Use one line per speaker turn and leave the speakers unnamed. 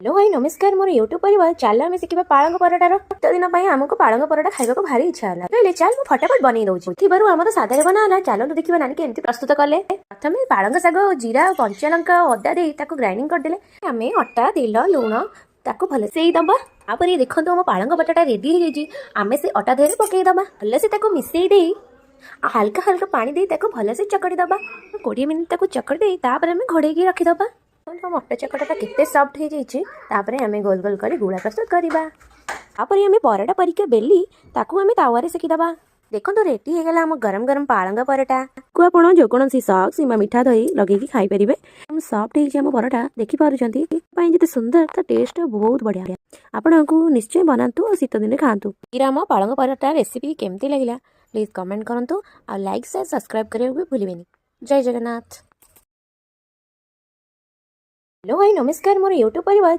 Hello भाई नमस्कार मोर YouTube परिवार चल आम शिखा पालंग पराटार शीत दिन आमको पालंग पराटा खाइबा भारी इच्छा है कहले चल मु फटाफट बन दौर थी आम तो साधारे बना चलते देखा नानी केमती प्रस्तुत कले प्रथम पालंग शाग जीरा कंचा लंका अदा दे ग्राइंडिंग करदे आम अटा तेल लुण ताको भल से दबा तापर देखो आम पालंग पराटा रेडी हो आम से अटा देहरे पकईदबा भल से मिसई दे हल्का हल्का पानी दे भल से चकड़ी दबा 20 मिनट चकड़ी दे घोड़े रखीदबा अटा चकटा केते सॉफ्ट हो जाइए आम गोल गोल कर गुड़ा प्रस्तुत करवा आम पराटा परिका बेली ताकू आम तावारे सेकिदबा देखो तो रेडी हो गला आम गरम गरम पालंग पराटा को आप जेकोसी सॉस किंवा मीठा दही लगे खाई पारे सॉफ्ट हो पराटा देखिपुं जिते सुंदर ता टेस्ट बहुत बढ़िया आपन को निश्चय बनातु और शीत दिन खातु आम पालंग पराटा रेसिपी केमती लगिला प्लीज कमेंट करंतु और लाइक शेयर सब्सक्राइब करने भी भूलिबेनी। जय जगन्नाथ। हेलो भाई नमस्कार मोर यूट्यूब परिवार